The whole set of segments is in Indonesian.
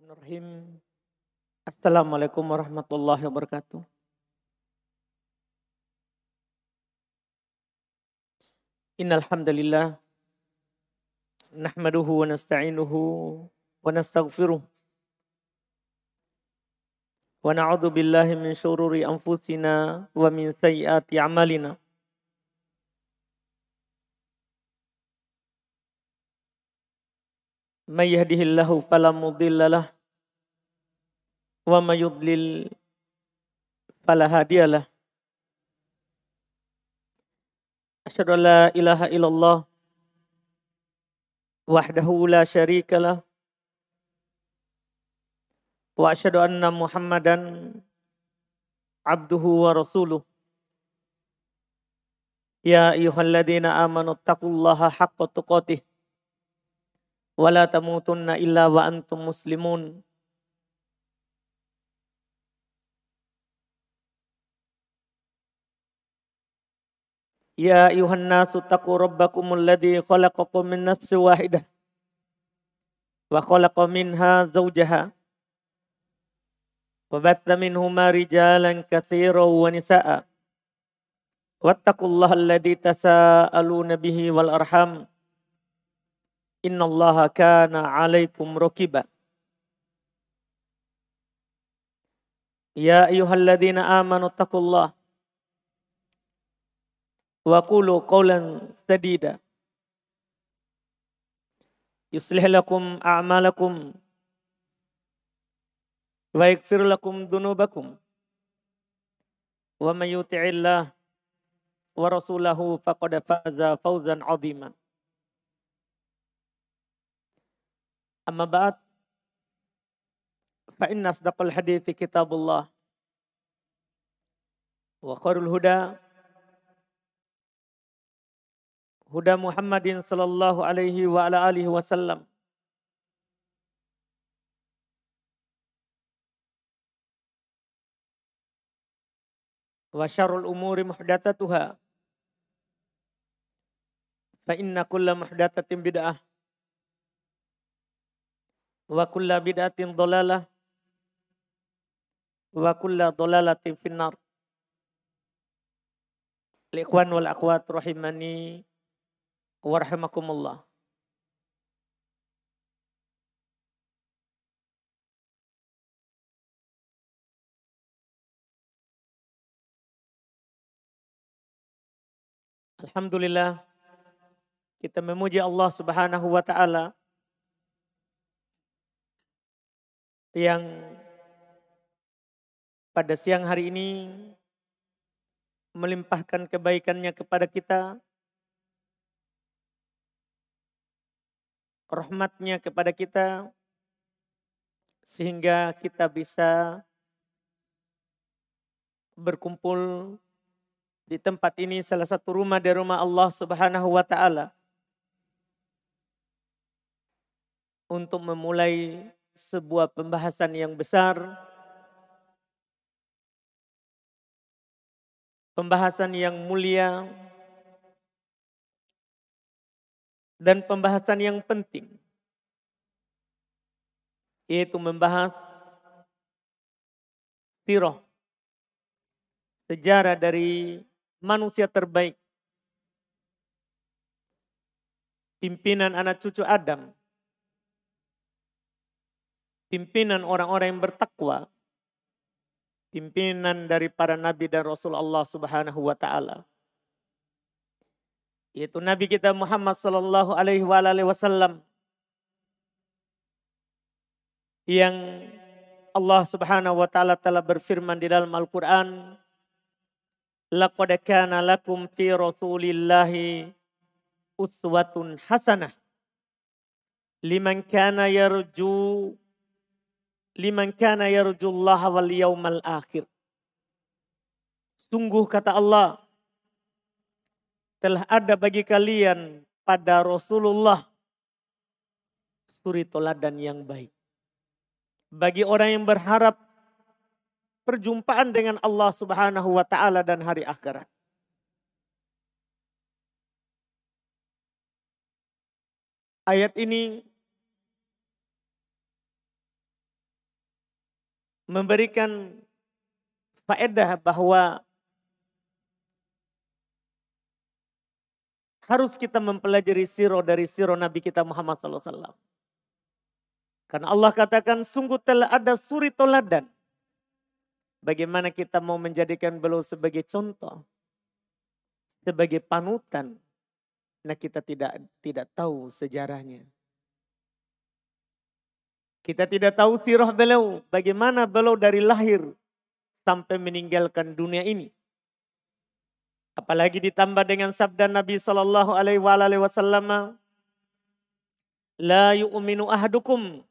Bismillahirrahmanirrahim. Assalamualaikum warahmatullahi wabarakatuh. Innal hamdalillah nahmaduhu wa nasta'inuhu wa nastaghfiruh wa na'udzu billahi min syururi anfusina wa min sayyiati a'malina. May yahdihillahu fala mudhillalah wa may yudlil fala hadiyalah. Asyhadu an la ilaha illallah wahdahu la syarikalah wa asyhadu anna Muhammadan abduhu wa rasuluh. Ya ayyuhalladzina amanu taqullaha haqqa tuqatih wa la tamutunna illa wa antum muslimun. Ya ayuhan nasu taqu rabbakumul ladzi khalaqakum min nafsin wahidah wa khalaqa minha zawjaha wa batha minhuma rijalan katsiran wa nisaa wattaqullaha alladzi tasaaluna bihi wal arham innallaha kana 'alaikum raqiba. Ya ayyuhalladzina amanu taqullaha wa qulu qawlan sadida yuslih lakum a'malakum wa yaghfir lakum dhunubakum wa may yuti'illah wa rasulahu faqad faza fawzan 'azima. Amma ba'd, fa inna asdaqal hadithi kitabullah wa khairul huda huda Muhammadin sallallahu alaihi wa ala alihi wasallam wa syarrul umuri muhdatsatuha fa inna kulla muhdatsatin bid'ah wa kulla bid'atin dhalalah wa kulla dhalalatin finnar. Ikhwan wal akhwat rahimani wa rahimakumullah. Alhamdulillah, kita memuji Allah Subhanahu wa taala yang pada siang hari ini melimpahkan kebaikannya kepada kita, rahmatnya kepada kita, sehingga kita bisa berkumpul di tempat ini, salah satu rumah dari rumah Allah Subhanahu wa taala, untuk memulai sebuah pembahasan yang besar, pembahasan yang mulia, dan pembahasan yang penting, yaitu membahas sirah, sejarah dari manusia terbaik, pimpinan anak cucu Adam, pimpinan orang-orang yang bertakwa, pimpinan dari para nabi dan rasul Allah Subhanahu wa taala, yaitu Nabi kita Muhammad sallallahu alaihi wasallam, yang Allah Subhanahu wa taala telah berfirman di dalam Al-Qur'an, laqad kana lakum fi rasulillahi uswatun hasanah liman kana yarjullaha wal yaumal akhir. Sungguh kata Allah, telah ada bagi kalian pada Rasulullah suri teladan yang baik, bagi orang yang berharap perjumpaan dengan Allah Subhanahu wa taala dan hari akhirat. Ayat ini memberikan faedah bahwa harus kita mempelajari dari siro Nabi kita Muhammad SAW. Karena Allah katakan sungguh telah ada suri toladan. Bagaimana kita mau menjadikan beliau sebagai contoh, sebagai panutan. Nah kita tidak tahu sejarahnya. Kita tidak tahu sirah beliau, bagaimana beliau dari lahir sampai meninggalkan dunia ini. Apalagi ditambah dengan sabda Nabi Sallallahu Alaihi Wasallam, la yu'minu ahadukum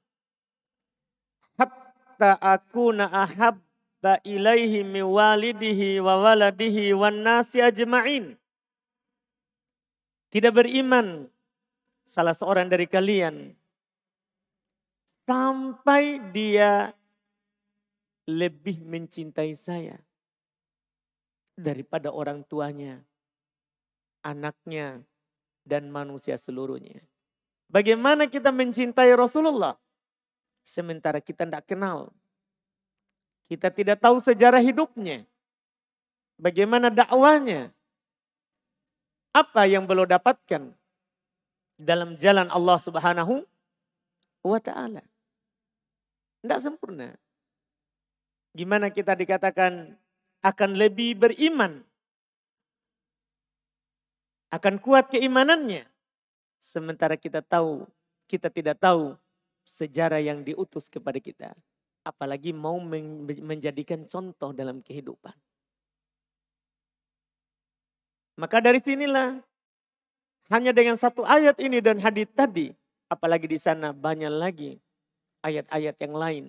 hatta akuna ahabba ilaihi mi walidihi wa waladihi wan nasi ajma'in. Tidak beriman salah seorang dari kalian sampai dia lebih mencintai saya daripada orang tuanya, anaknya, dan manusia seluruhnya. Bagaimana kita mencintai Rasulullah sementara kita tidak kenal. Kita tidak tahu sejarah hidupnya. Bagaimana dakwahnya. Apa yang beliau dapatkan dalam jalan Allah Subhanahu wa ta'ala. Tidak sempurna. Gimana kita dikatakan akan lebih beriman. Akan kuat keimanannya. Sementara kita tidak tahu sejarah yang diutus kepada kita. Apalagi mau menjadikan contoh dalam kehidupan. Maka dari sinilah hanya dengan satu ayat ini dan hadis tadi. Apalagi di sana banyak lagi ayat-ayat yang lain.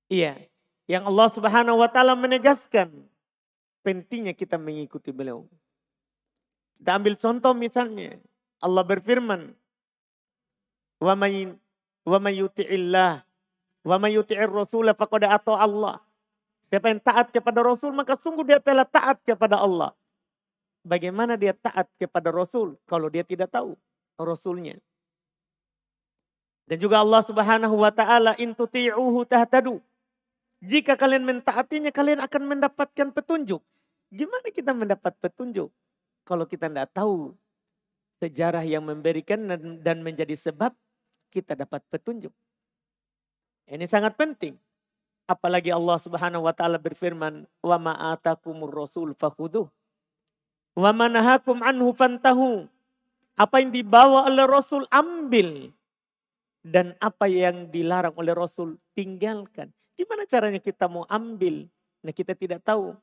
Iya, yang Allah Subhanahu wa taala menegaskan pentingnya kita mengikuti beliau. Kita ambil contoh misalnya, Allah berfirman, "Wa may yuti'illah wa may yuti'ir rasul faqad ata Allah." Siapa yang taat kepada Rasul maka sungguh dia telah taat kepada Allah. Bagaimana dia taat kepada Rasul kalau dia tidak tahu Rasulnya? Dan juga Allah Subhanahu wa taala in tuti'uhu tahtadu. Jika kalian mentaatinya kalian akan mendapatkan petunjuk. Gimana kita mendapat petunjuk kalau kita tidak tahu sejarah yang memberikan dan menjadi sebab kita dapat petunjuk? Ini sangat penting. Apalagi Allah Subhanahu wa taala berfirman, "Wa ma atakumur rasul fakhudhuh wa ma nahakum anhu fantahu." Apa yang dibawa oleh Rasul ambil. Dan apa yang dilarang oleh Rasul tinggalkan. Gimana caranya kita mau ambil? Nah kita tidak tahu.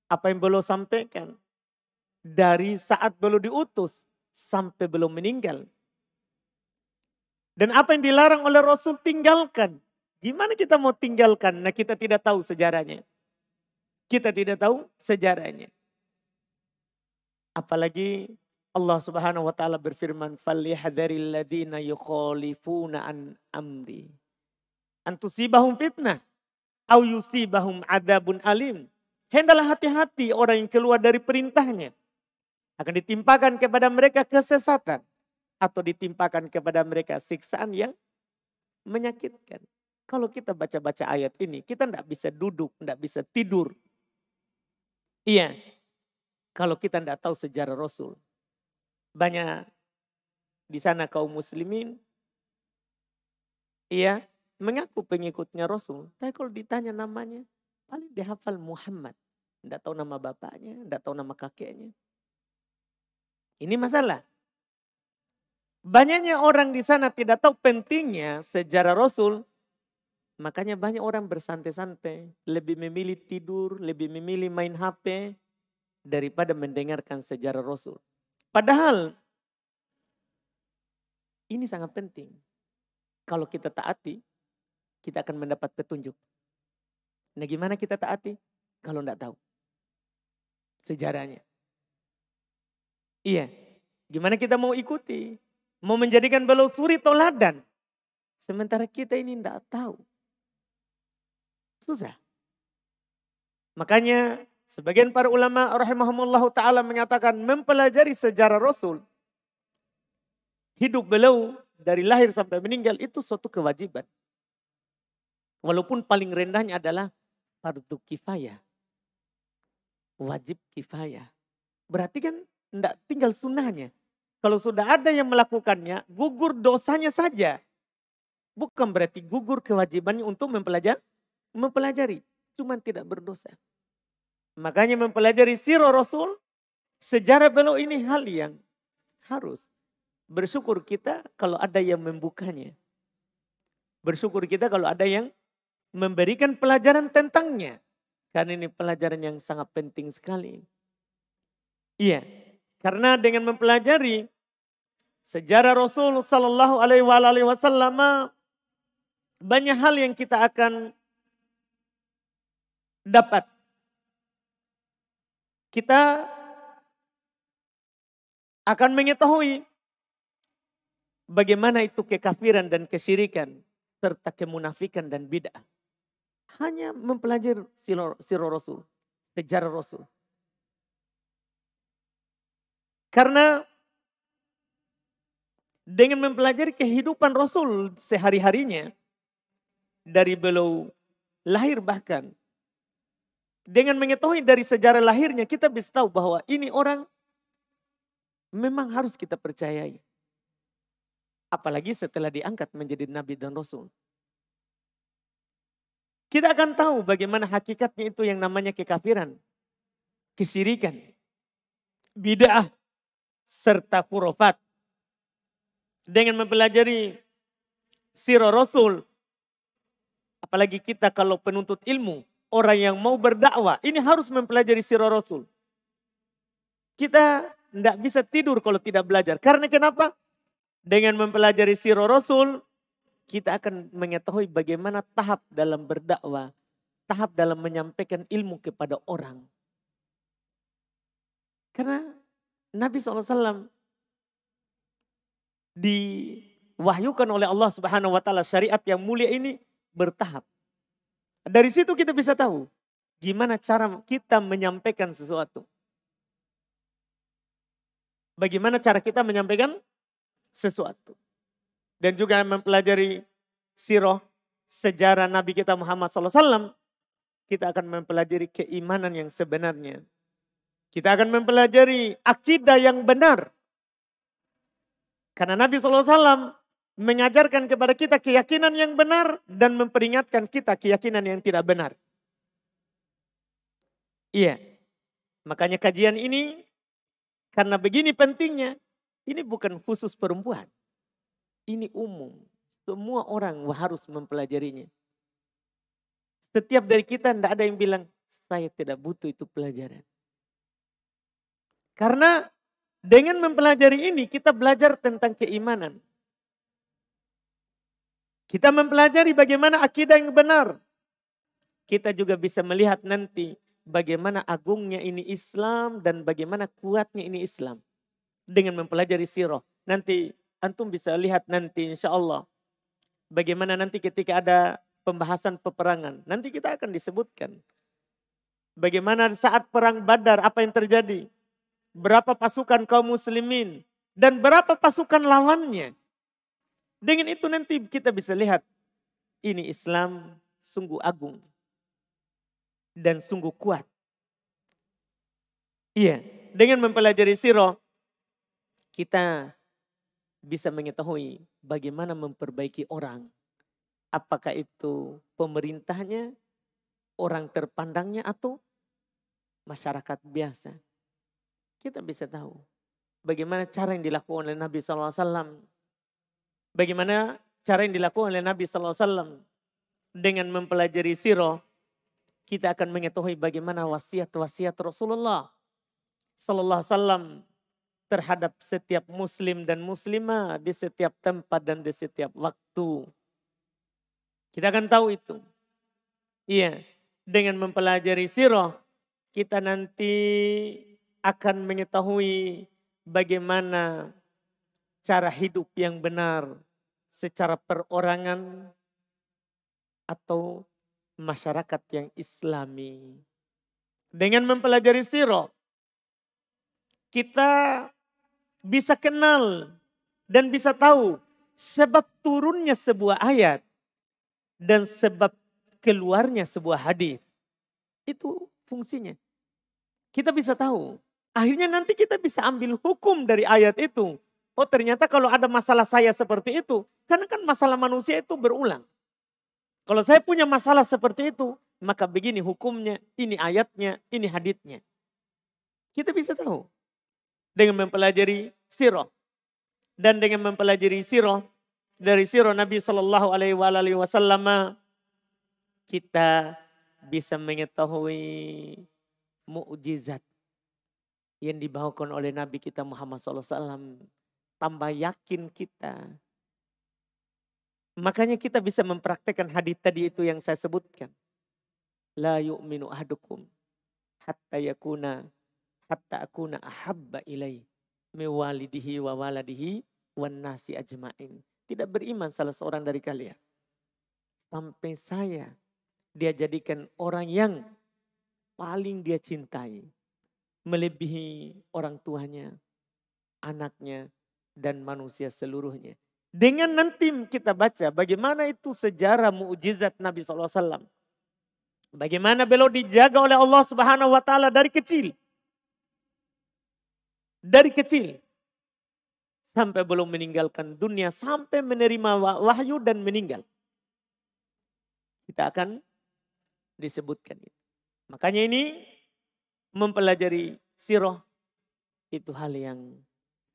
Apa yang beliau sampaikan. Dari saat beliau diutus sampai beliau meninggal. Dan apa yang dilarang oleh Rasul tinggalkan. Gimana kita mau tinggalkan? Nah kita tidak tahu sejarahnya. Kita tidak tahu sejarahnya. Apalagi Allah Subhanahu wa taala berfirman, "Falyahdharil ladzina yukhalifuna an amri an tusibahum fitnah aw yusibahum adzabun alim." Hendaklah hati-hati orang yang keluar dari perintahnya. Akan ditimpakan kepada mereka kesesatan atau ditimpakan kepada mereka siksaan yang menyakitkan. Kalau kita baca-baca ayat ini, kita tidak bisa duduk, tidak bisa tidur. Iya, kalau kita tidak tahu sejarah Rasul. Banyak di sana kaum muslimin, iya, mengaku pengikutnya Rasul. Tapi kalau ditanya namanya, paling dihafal Muhammad. Tidak tahu nama bapaknya, tidak tahu nama kakeknya. Ini masalah. Banyaknya orang di sana tidak tahu pentingnya sejarah Rasul. Makanya banyak orang bersantai-santai. Lebih memilih tidur, lebih memilih main HP. Daripada mendengarkan sejarah Rasul. Padahal ini sangat penting. Kalau kita taati, kita akan mendapat petunjuk. Nah gimana kita taati? Kalau tidak tahu sejarahnya. Iya, gimana kita mau ikuti? Mau menjadikan beliau suri toladan. Sementara kita ini tidak tahu. Susah. Makanya sebagian para ulama rahimahumullah ta'ala menyatakan mempelajari sejarah Rasul. Hidup beliau dari lahir sampai meninggal itu suatu kewajiban. Walaupun paling rendahnya adalah fardu kifayah. Wajib kifayah. Berarti kan tidak tinggal sunnahnya. Kalau sudah ada yang melakukannya, gugur dosanya saja. Bukan berarti gugur kewajibannya untuk mempelajari. Cuman tidak berdosa. Makanya mempelajari sirah Rasul, sejarah beliau ini hal yang harus. Bersyukur kita kalau ada yang membukanya. Bersyukur kita kalau ada yang memberikan pelajaran tentangnya. Karena ini pelajaran yang sangat penting sekali. Iya, karena dengan mempelajari sejarah Rasul Sallallahu Alaihi Wasallam, banyak hal yang kita akan dapat. Kita akan mengetahui bagaimana itu kekafiran dan kesyirikan serta kemunafikan dan bid'ah. Hanya mempelajari sirah Rasul, sejarah Rasul. Karena dengan mempelajari kehidupan Rasul sehari-harinya, dari beliau lahir bahkan, dengan mengetahui dari sejarah lahirnya, kita bisa tahu bahwa ini orang memang harus kita percayai. Apalagi setelah diangkat menjadi Nabi dan Rasul. Kita akan tahu bagaimana hakikatnya itu yang namanya kekafiran, kesyirikan, bid'ah, serta khurafat. Dengan mempelajari sirah Rasul, apalagi kita kalau penuntut ilmu, orang yang mau berdakwah, ini harus mempelajari sirah Rasul. Kita tidak bisa tidur kalau tidak belajar. Karena kenapa? Dengan mempelajari sirah Rasul, kita akan mengetahui bagaimana tahap dalam berdakwah, tahap dalam menyampaikan ilmu kepada orang. Karena Nabi SAW diwahyukan oleh Allah Subhanahu wa taala syariat yang mulia ini bertahap. Dari situ kita bisa tahu gimana cara kita menyampaikan sesuatu. Bagaimana cara kita menyampaikan sesuatu. Dan juga mempelajari sirah sejarah Nabi kita Muhammad SAW. Kita akan mempelajari keimanan yang sebenarnya. Kita akan mempelajari akidah yang benar. Karena Nabi SAW mengajarkan kepada kita keyakinan yang benar dan memperingatkan kita keyakinan yang tidak benar. Iya, makanya kajian ini karena begini pentingnya, ini bukan khusus perempuan. Ini umum, semua orang harus mempelajarinya. Setiap dari kita tidak ada yang bilang, saya tidak butuh itu pelajaran. Karena dengan mempelajari ini kita belajar tentang keimanan. Kita mempelajari bagaimana akidah yang benar. Kita juga bisa melihat nanti bagaimana agungnya ini Islam dan bagaimana kuatnya ini Islam. Dengan mempelajari sirah. Nanti antum bisa lihat nanti insya Allah. Bagaimana nanti ketika ada pembahasan peperangan. Nanti kita akan disebutkan. Bagaimana saat perang Badar apa yang terjadi. Berapa pasukan kaum muslimin. Dan berapa pasukan lawannya. Dengan itu nanti kita bisa lihat. Ini Islam sungguh agung. Dan sungguh kuat. Iya. Dengan mempelajari sirah. Kita bisa mengetahui bagaimana memperbaiki orang. Apakah itu pemerintahnya, orang terpandangnya atau masyarakat biasa. Kita bisa tahu bagaimana cara yang dilakukan oleh Nabi SAW. Bagaimana cara yang dilakukan oleh Nabi SAW. Dengan mempelajari sirah, kita akan mengetahui bagaimana wasiat-wasiat Rasulullah SAW terhadap setiap muslim dan muslimah di setiap tempat dan di setiap waktu. Kita akan tahu itu. Iya, dengan mempelajari sirah, kita nanti akan mengetahui bagaimana cara hidup yang benar secara perorangan atau masyarakat yang Islami. Dengan mempelajari sirah, kita bisa kenal dan bisa tahu sebab turunnya sebuah ayat dan sebab keluarnya sebuah hadis. Itu fungsinya. Kita bisa tahu. Akhirnya nanti kita bisa ambil hukum dari ayat itu. Oh ternyata kalau ada masalah saya seperti itu. Karena kan masalah manusia itu berulang. Kalau saya punya masalah seperti itu. Maka begini hukumnya, ini ayatnya, ini haditsnya. Kita bisa tahu. Dengan mempelajari sirah. Dan dengan mempelajari sirah. Dari sirah Nabi SAW. Kita bisa mengetahui mukjizat yang dibawakan oleh Nabi kita Muhammad SAW. Tambah yakin kita. Makanya kita bisa mempraktekkan hadis tadi itu yang saya sebutkan. La yu'minu ahadukum hatta akuna ahabba ilai miwalidihi wa waladihi wan nasi ajmain. Tidak beriman salah seorang dari kalian. Sampai dia jadikan orang yang paling dia cintai. Melebihi orang tuanya, anaknya, dan manusia seluruhnya. Dengan nanti kita baca bagaimana itu sejarah mukjizat Nabi SAW. Bagaimana beliau dijaga oleh Allah Subhanahu wa taala dari kecil. Dari kecil. Sampai belum meninggalkan dunia. Sampai menerima wahyu dan meninggal. Kita akan disebutkan itu. Makanya ini mempelajari sirah itu hal yang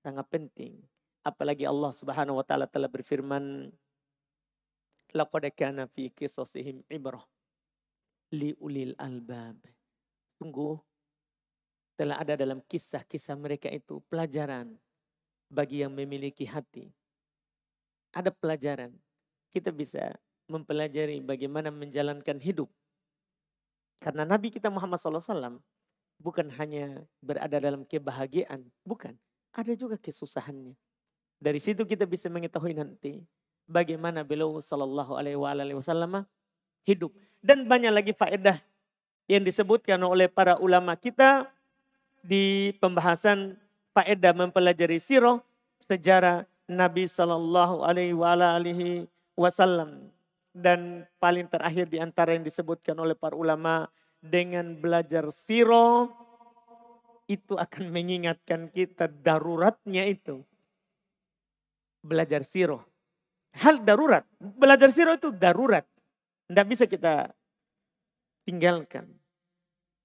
sangat penting. Apalagi Allah Subhanahu wa taala telah berfirman, laqad kana fi qisasihim ibrah li ulil albab. Sungguh telah ada dalam kisah-kisah mereka itu pelajaran bagi yang memiliki hati. Ada pelajaran. Kita bisa mempelajari bagaimana menjalankan hidup. Karena Nabi kita Muhammad SAW bukan hanya berada dalam kebahagiaan. Bukan. Ada juga kesusahannya. Dari situ kita bisa mengetahui nanti bagaimana beliau sallallahu alaihi wasallam hidup. Dan banyak lagi faedah yang disebutkan oleh para ulama kita di pembahasan faedah mempelajari sirah sejarah Nabi sallallahu alaihi wasallam. Dan paling terakhir di antara yang disebutkan oleh para ulama, dengan belajar sirah itu akan mengingatkan kita daruratnya itu. Belajar sirah. Hal darurat. Belajar sirah itu darurat. Tidak bisa kita tinggalkan.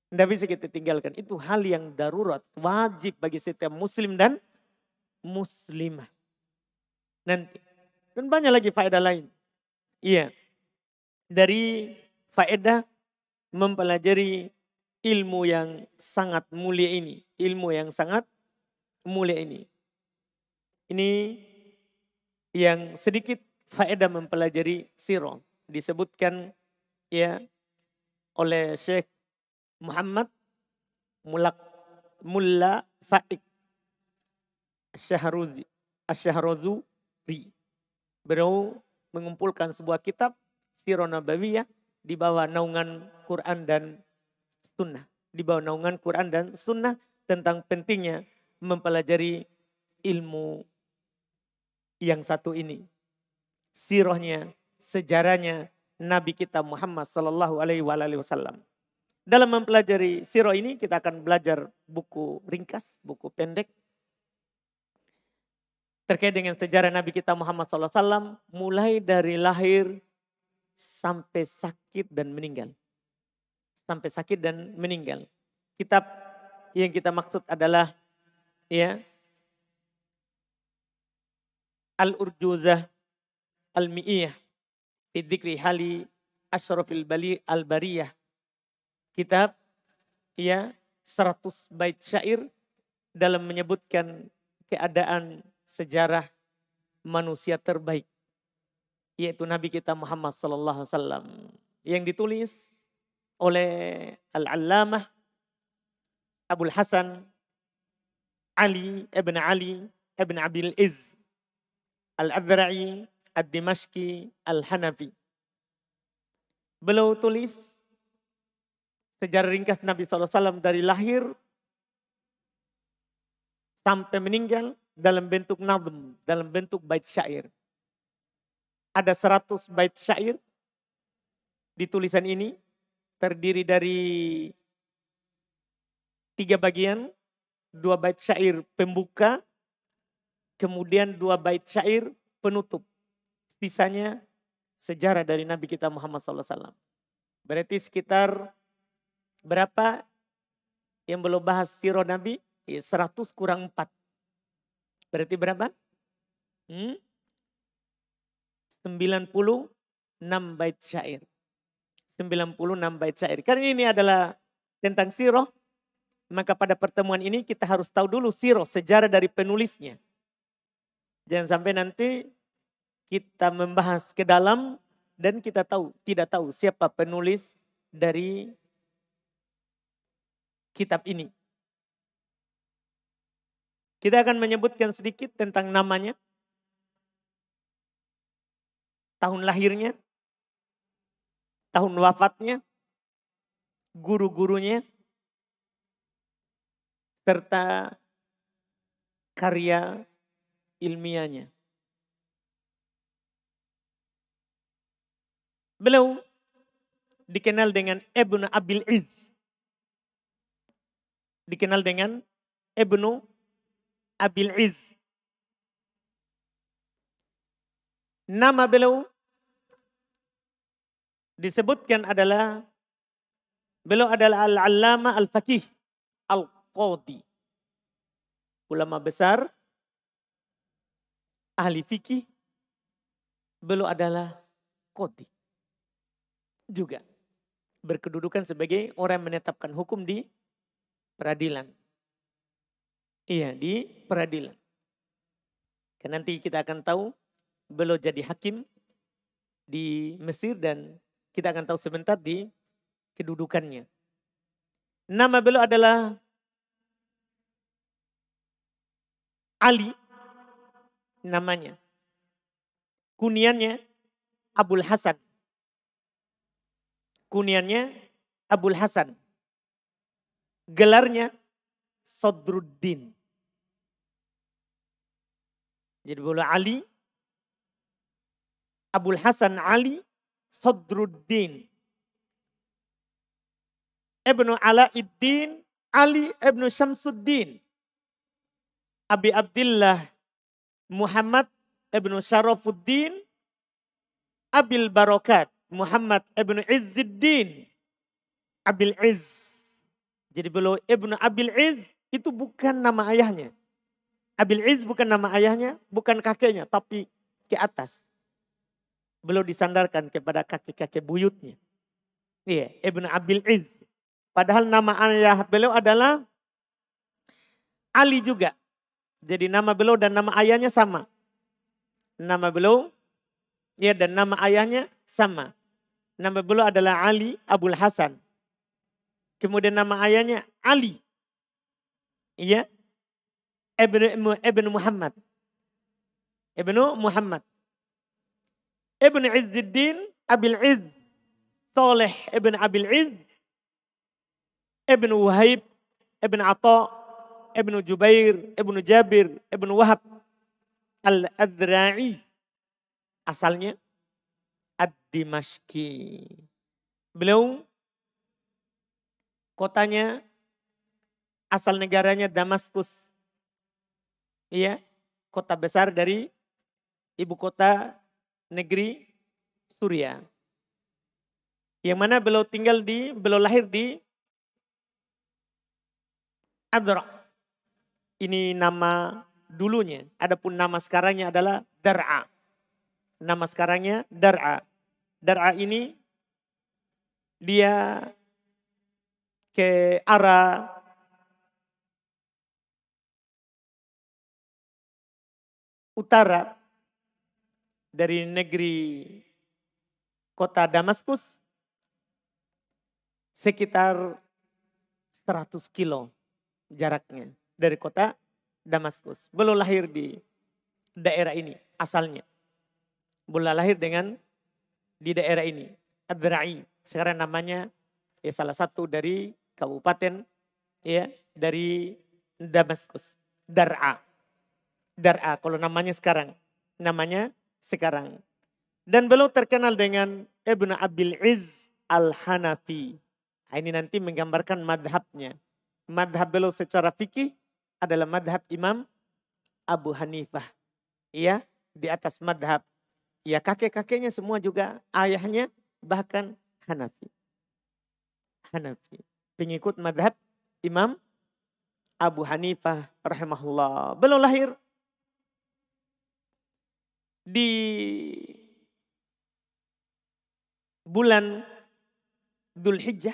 Tidak bisa kita tinggalkan. Itu hal yang darurat. Wajib bagi setiap muslim dan muslimah. Nanti. Dan banyak lagi faedah lain. Iya. Dari faedah mempelajari ilmu yang sangat mulia ini. Ilmu yang sangat mulia ini. Ini yang sedikit faedah mempelajari sirah. Disebutkan ya oleh Syekh Muhammad Mulla Faik Asy-Syahruzuri. Beliau mengumpulkan sebuah kitab Sirah Nabawiyah di bawah naungan Quran dan Sunnah. Di bawah naungan Quran dan Sunnah tentang pentingnya mempelajari ilmu yang satu ini. Sirahnya, sejarahnya Nabi kita Muhammad sallallahu alaihi wasallam. Dalam mempelajari sirah ini kita akan belajar buku ringkas, buku pendek. Terkait dengan sejarah Nabi kita Muhammad sallallahu alaihi wasallam. Mulai dari lahir sampai sakit dan meninggal. Sampai sakit dan meninggal. Kitab yang kita maksud adalah ya Al-Urjuzah Al-Mi'iyah fi dzikri hali asyrafil al-bariyah. Kitab ya 100 bait syair dalam menyebutkan keadaan sejarah manusia terbaik, yaitu Nabi kita Muhammad sallallahu alaihi wasallam, yang ditulis oleh Al-Allamah Abul Hasan Ali ibn Abil Izz Al-Adzra'i Ad-Dimashqi Al-Hanafi. Beliau tulis sejarah ringkas Nabi SAW dari lahir sampai meninggal dalam bentuk nazm, dalam bentuk bait syair. Ada 100 bait syair di tulisan ini terdiri dari 3 bagian, 2 bait syair pembuka, kemudian 2 bait syair penutup. Sisanya sejarah dari Nabi kita Muhammad SAW. Berarti sekitar berapa yang belum bahas sirah Nabi? 100 kurang 4. Berarti berapa? 96 bait syair. 96 bait syair. Karena ini adalah tentang sirah, maka pada pertemuan ini kita harus tahu dulu sirah, sejarah dari penulisnya. Jangan sampai nanti kita membahas ke dalam dan kita tidak tahu siapa penulis dari kitab ini. Kita akan menyebutkan sedikit tentang namanya, tahun lahirnya, tahun wafatnya, guru-gurunya, serta karya ilmiahnya. Beliau dikenal dengan Ibnu Abil Izz. Dikenal dengan Ibnu Abil Izz. Nama beliau disebutkan adalah beliau adalah Al-Allamah Al-Faqih Al-Qadhi. Ulama besar, ahli fikih, beliau adalah qadhi. Juga berkedudukan sebagai orang yang menetapkan hukum di peradilan. Iya, di peradilan. Karena nanti kita akan tahu beliau jadi hakim di Mesir dan kita akan tahu sebentar di kedudukannya. Nama beliau adalah Ali, namanya. Kunyannya Abul Hasan. Kunyannya Abul Hasan. Gelarnya Sadruddin. Jadi beliau Ali, Abul Hasan Ali Sadruddin. Ibnu Alaiddin Ali Ibnu Syamsuddin. Abi Abdillah Muhammad Ibnu Syarafuddin Abil Barakat Muhammad Ibnu Izzuddin Abil Izz. Jadi beliau Ibnu Abil Izz itu bukan nama ayahnya. Abil Izz bukan nama ayahnya, bukan kakeknya, tapi ke atas. Beliau disandarkan kepada kakek-kakek buyutnya. Iya, Ibnu Abil Izz. Padahal nama ayah beliau adalah Ali juga. Jadi nama beliau dan nama ayahnya sama. Nama beliau ya dan nama ayahnya sama. Nama beliau adalah Ali Abul Hasan. Kemudian nama ayahnya Ali. Iya. Ibnu Muhammad. Ibnu Muhammad. Ibnu Izzuddin Abil Izz. Saleh Ibn Abil Izz. Ibnu Wahib. Ibnu Atha. Ibnu Jubair. Ibnu Jabir. Ibnu Wahab. Al-Adra'i. Asalnya Ad-Dimashqi. Beliau kotanya, asal negaranya Damaskus. Iya, kota besar dari ibu kota negeri Suriah. Yang mana beliau lahir di Adra. Ini nama dulunya. Adapun nama sekarangnya adalah Dar'a. Nama sekarangnya Dar'a. Dar'a ini dia ke arah utara dari negeri kota Damaskus sekitar 100 kilo jaraknya dari kota Damaskus. Beliau lahir di daerah ini asalnya. Beliau lahir di daerah ini, Ad-Dara'i. Sekarang namanya salah satu dari kabupaten dari Damaskus, Dar'a. Dar'a kalau namanya sekarang. Dan beliau terkenal dengan Ibnu Abil Izz Al-Hanafi. Nah, ini nanti menggambarkan madhabnya. Madhab beliau secara fikih adalah madhab Imam Abu Hanifah. Iya, di atas madhab. Ya kakek-kakeknya semua juga, ayahnya bahkan Hanafi. Hanafi. Pengikut madhab Imam Abu Hanifah rahimahullah. Beliau lahir di bulan Dzulhijjah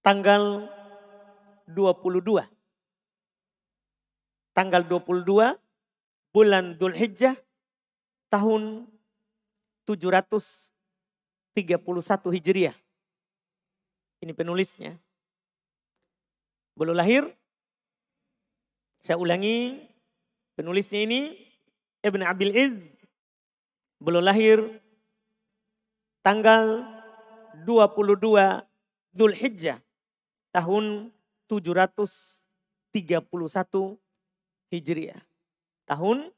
tanggal 22. Tanggal 22 bulan Dzulhijjah tahun 731 Hijriah. Ini penulisnya. Beliau lahir, saya ulangi, penulisnya ini Ibn Abil Izz. Beliau lahir tanggal 22 Dzulhijjah tahun 731 Hijriah. Tahun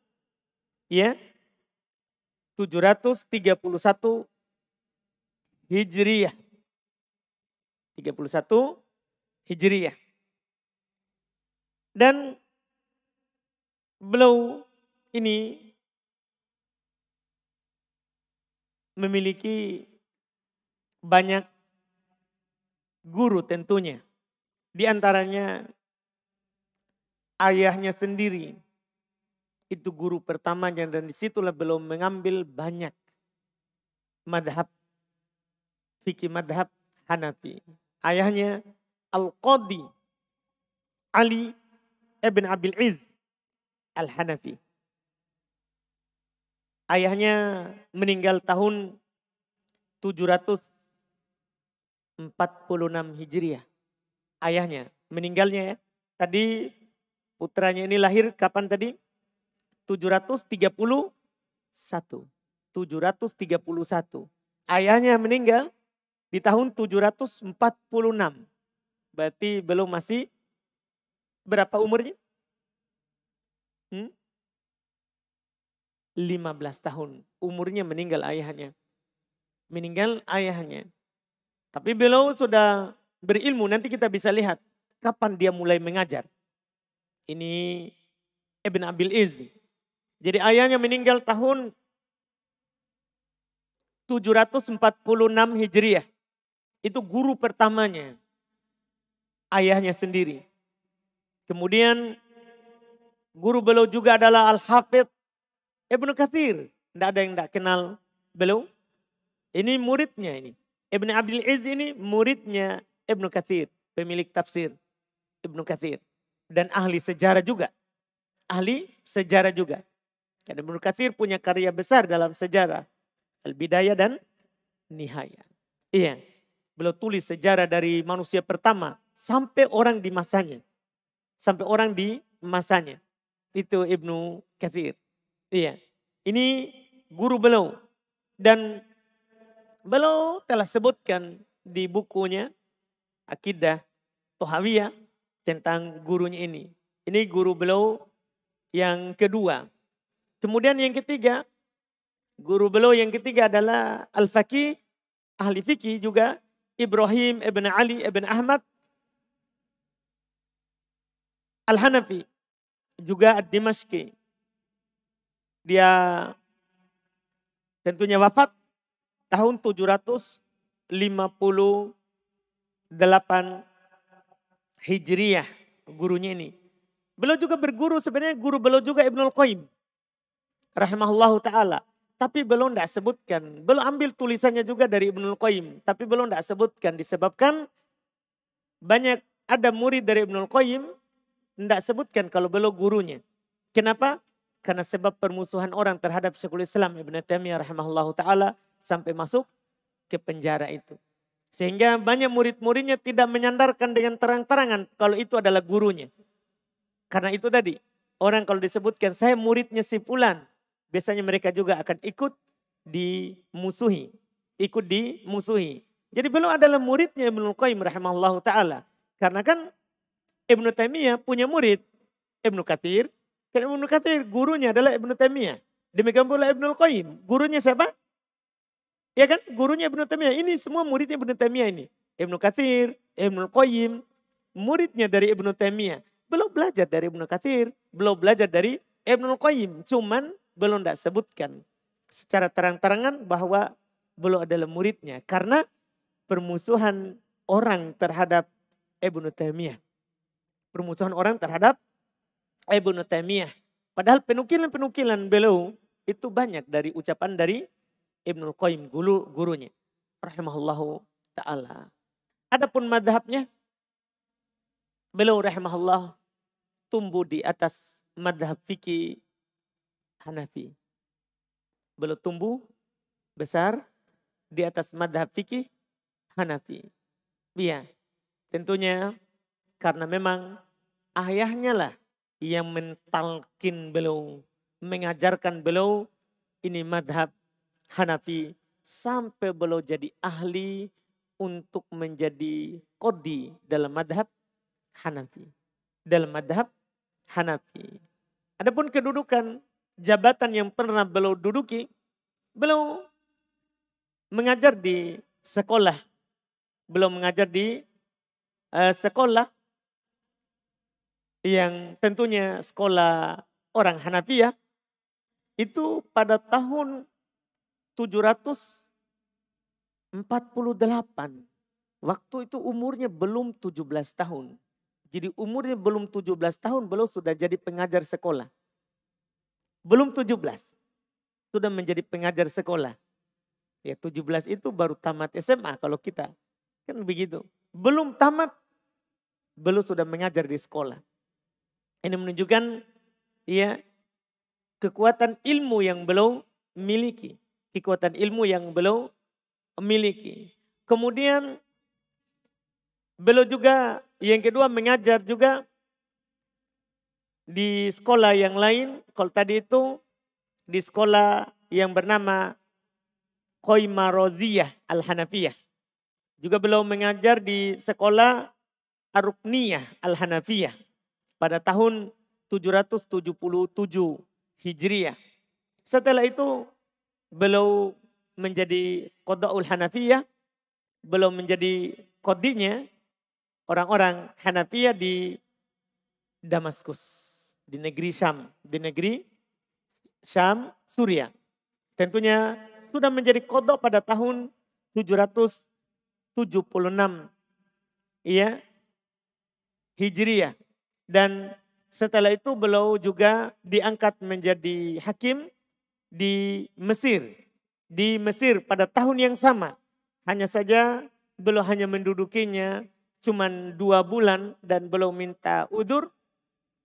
ya 731 Hijriah. 31 Hijriah. Dan beliau ini memiliki banyak guru tentunya. Di antaranya ayahnya sendiri. Itu guru pertamanya dan disitulah beliau mengambil banyak madhab. Fikih madhab Hanafi. Ayahnya Al-Qadhi Ali ibn Abil Izz Al-Hanafi. Ayahnya meninggal tahun 746 Hijriah. Ayahnya meninggalnya ya. Tadi putranya ini lahir kapan tadi? 731. 731. Ayahnya meninggal di tahun 746. Berarti belum masih berapa umurnya? 15 tahun. Umurnya meninggal ayahnya. Meninggal ayahnya. Tapi beliau sudah berilmu. Nanti kita bisa lihat kapan dia mulai mengajar. Ini Ibn Abil Izz. Jadi ayahnya meninggal tahun 746 Hijriah. Itu guru pertamanya. Ayahnya sendiri. Kemudian guru beliau juga adalah Al-Hafidh Ibnu Katsir. Tidak ada yang tidak kenal beliau. Ini muridnya ini. Ibn Abil Izz ini muridnya Ibnu Katsir. Pemilik tafsir Ibnu Katsir. Dan ahli sejarah juga. Ahli sejarah juga. Karena Ibnu Katsir punya karya besar dalam sejarah. Al-Bidayah dan Nihayah. Iya. Beliau tulis sejarah dari manusia pertama sampai orang di masanya. Sampai orang di masanya. Itu Ibnu Katsir. Iya. Ini guru beliau. Dan beliau telah sebutkan di bukunya Akidah Thahawiyah tentang gurunya ini. Ini guru beliau yang kedua. Kemudian yang ketiga, guru beliau yang ketiga adalah Al-Faqih, ahli fikih juga, Ibrahim ibn Ali ibn Ahmad Al-Hanafi, juga Ad-Dimashqi. Dia tentunya wafat tahun 758 Hijriah, gurunya ini. Beliau juga berguru, sebenarnya guru beliau juga Ibnul Qayyim rahimahullahu ta'ala. Tapi belum tidak sebutkan. Belum ambil tulisannya juga dari Ibnul Qayyim. Tapi belum tidak sebutkan. Disebabkan banyak ada murid dari Ibnul Qayyim. Tidak sebutkan kalau belum gurunya. Kenapa? Karena sebab permusuhan orang terhadap Syekhul Islam Ibn Taimiyah rahimahullahu ta'ala. Sampai masuk ke penjara itu. Sehingga banyak murid-muridnya tidak menyandarkan dengan terang-terangan kalau itu adalah gurunya. Karena itu tadi. Orang kalau disebutkan saya muridnya si fulan. Biasanya mereka juga akan ikut dimusuhi. Ikut dimusuhi. Jadi beliau adalah muridnya Ibnul Qayyim rahimahullahu ta'ala. Karena kan Ibnu Taimiyah punya murid Ibnu Katsir. Karena Ibnu Katsir gurunya adalah Ibnu Taimiyah. Demikian pula Ibnul Qayyim. Gurunya siapa? Ya kan? Gurunya Ibnu Taimiyah. Ini semua muridnya Ibnu Taimiyah ini. Ibnu Katsir, Ibnu Qayyim, muridnya dari Ibnu Taimiyah. Belum belajar dari Ibnu Katsir, belum belajar dari Ibnu Qayyim. Cuman belum tidak sebutkan secara terang-terangan bahwa belum adalah muridnya. Karena permusuhan orang terhadap Ibnu Taimiyah. Permusuhan orang terhadap Ibnu Taimiyah. Padahal penukilan-penukilan beliau itu banyak dari ucapan dari Ibnu Qayyim, gurunya. Rahimahullahu ta'ala. Adapun madhabnya, beliau rahimahullah tumbuh di atas madhab fikih Hanafi. Beliau tumbuh besar di atas madhab fikih Hanafi. Iya, tentunya karena memang ayahnya lah yang mentalkin beliau, mengajarkan beliau ini madhab Hanafi. Sampai beliau jadi ahli untuk menjadi qadhi dalam madhab Hanafi. Dalam madhab Hanafi. Adapun kedudukan jabatan yang pernah beliau duduki, beliau mengajar di sekolah. Beliau mengajar di sekolah yang tentunya sekolah orang Hanafiyah itu pada tahun 748. Waktu itu umurnya belum 17 tahun. Jadi umurnya belum 17 tahun beliau sudah jadi pengajar sekolah. Belum 17. Sudah menjadi pengajar sekolah. Ya 17 itu baru tamat SMA kalau kita. Kan begitu. Belum tamat, beliau sudah mengajar di sekolah. Ini menunjukkan ya kekuatan ilmu yang beliau miliki. Kekuatan ilmu yang beliau miliki. Kemudian beliau juga yang kedua mengajar juga di sekolah yang lain. Kalau tadi itu di sekolah yang bernama Qaimah Roziyah Al-Hanafiyah. Juga beliau mengajar di sekolah Ar-Rukniyah Al-Hanafiyah pada tahun 777 Hijriah. Setelah itu beliau menjadi Qadha'ul Hanafiyah, beliau menjadi qadhinya orang-orang Hanafiyah di Damaskus, di negeri Syam, Suriah. Tentunya sudah menjadi qadha pada tahun 776 ya, Hijriah. Dan setelah itu beliau juga diangkat menjadi hakim di Mesir. Di Mesir pada tahun yang sama. Hanya saja beliau hanya mendudukinya cuman 2 bulan dan beliau minta udur.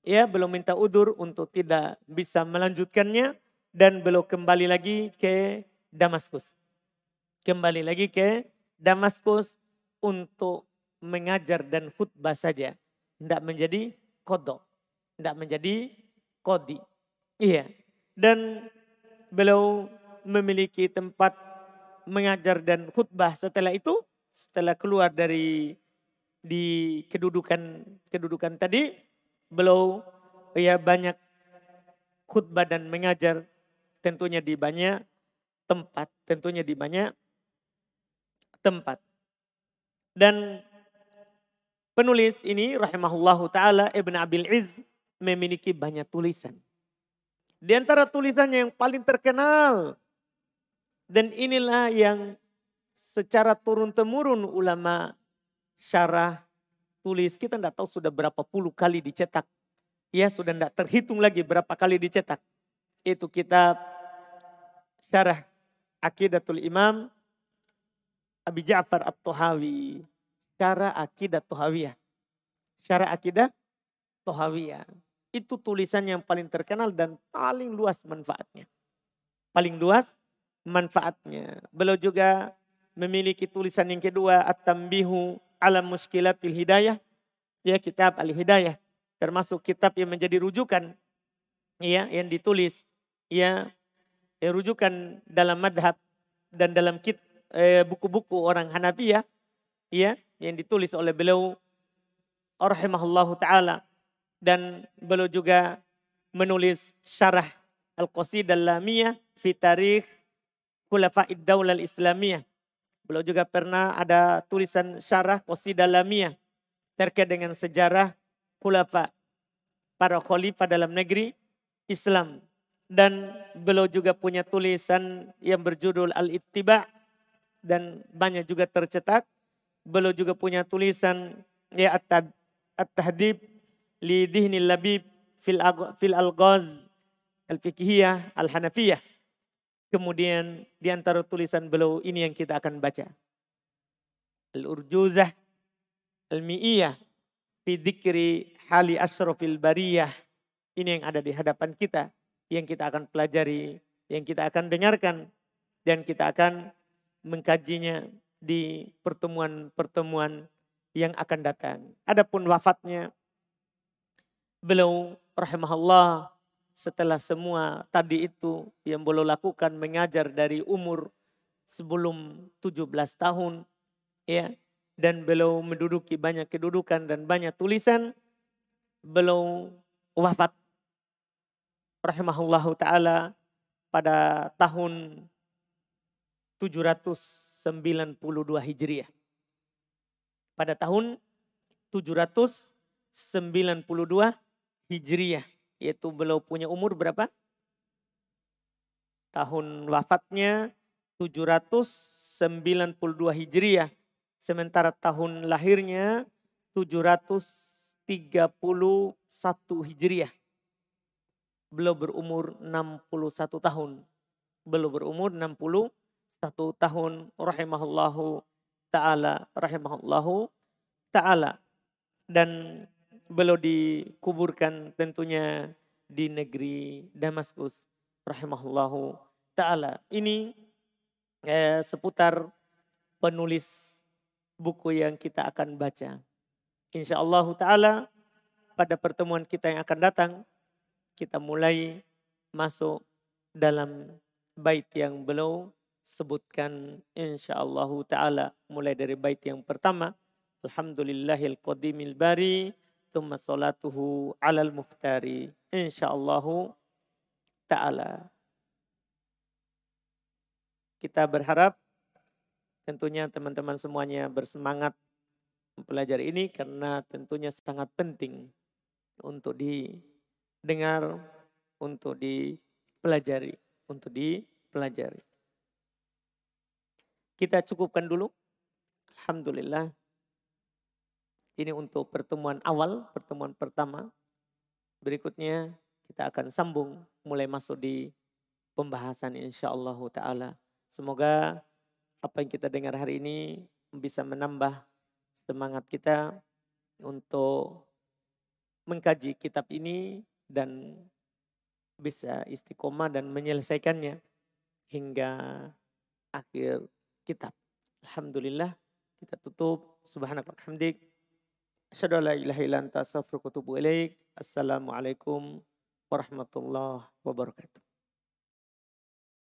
Ya, beliau minta udur untuk tidak bisa melanjutkannya. Dan beliau kembali lagi ke Damaskus. Kembali lagi ke Damaskus untuk mengajar dan khutbah saja. Tidak menjadi qadha. Tidak menjadi qadhi. Iya. Dan beliau memiliki tempat mengajar dan khutbah setelah itu. Setelah keluar dari kedudukan tadi. Beliau ya banyak khutbah dan mengajar. Tentunya di banyak tempat. Tentunya di banyak tempat. Dan penulis ini rahimahullahu ta'ala Ibn Abil Izz memiliki banyak tulisan. Di antara tulisannya yang paling terkenal. Dan inilah yang secara turun-temurun ulama syarah tulis. Kita tidak tahu sudah berapa puluh kali dicetak. Ya sudah tidak terhitung lagi berapa kali dicetak. Itu kitab syarah Aqidatul Imam Abi Ja'far At-Tahawi. Syarah Aqidah Tahawiyah. Syarah Aqidah Tahawiyah. Itu tulisan yang paling terkenal dan paling luas manfaatnya. Paling luas manfaatnya. Beliau juga memiliki tulisan yang kedua At-Tanbihu ala Mushkilatil Hidayah. Ya, kitab Al-Hidayah. Termasuk kitab yang menjadi rujukan. Ya, yang ditulis. Ya, rujukan dalam madhab dan dalam buku-buku orang Hanafiyah. Ya, yang ditulis oleh beliau rahimahullahu ta'ala. Dan beliau juga menulis syarah Al-Qasidah Al-Lamiyah fi tarikh Khulafa'id Daulah Islamiyah. Beliau juga pernah ada tulisan syarah Qasidah Lamiyah terkait dengan sejarah khulafa, para khalifah dalam negeri Islam. Dan beliau juga punya tulisan yang berjudul Al-Ittiba' dan banyak juga tercetak. Beliau juga punya tulisan ya At-Tahdhib li Dhihnil Labib fil Alghaz Al-Fiqhiyah Al-Hanafiyah. Kemudian di antara tulisan beliau ini yang kita akan baca. Al-Urjuzah Al-Mi'iyah fi dzikri hali asyrafil bariyah. Ini yang ada di hadapan kita, yang kita akan pelajari, yang kita akan dengarkan, dan kita akan mengkajinya di pertemuan-pertemuan yang akan datang. Adapun wafatnya, beliau rahimahullah setelah semua tadi itu yang beliau lakukan, mengajar dari umur sebelum 17 tahun, ya, dan beliau menduduki banyak kedudukan dan banyak tulisan, beliau wafat rahimahullahu ta'ala pada tahun 792 Hijriah. Pada tahun 792 Hijriah. Yaitu beliau punya umur berapa? Tahun wafatnya 792 Hijriah. Sementara tahun lahirnya 731 Hijriah. Beliau berumur 61 tahun. Beliau berumur 61 tahun rahimahullahu ta'ala. Dan beliau dikuburkan tentunya di negeri Damaskus rahimahullahu ta'ala. Ini seputar penulis buku yang kita akan baca. InsyaAllah ta'ala pada pertemuan kita yang akan datang, kita mulai masuk dalam bait yang beliau sebutkan insyaallah ta'ala. Mulai dari bait yang pertama. Alhamdulillahil qadimil bari. Thumma salatuhu alal muhtari. Insyaallah ta'ala. Kita berharap tentunya teman-teman semuanya bersemangat mempelajari ini. Karena tentunya sangat penting untuk didengar, untuk dipelajari. Kita cukupkan dulu. Alhamdulillah. Ini untuk pertemuan awal, pertemuan pertama. Berikutnya kita akan sambung mulai masuk di pembahasan insyaallah ta'ala. Semoga apa yang kita dengar hari ini bisa menambah semangat kita untuk mengkaji kitab ini dan bisa istiqomah dan menyelesaikannya hingga akhir kitab. Alhamdulillah, kita tutup. Subhanaka wa hamdik. Asyhadu an la ilaha illa anta astaghfiruka wa atubu ilaik. Assalamualaikum warahmatullahi wabarakatuh.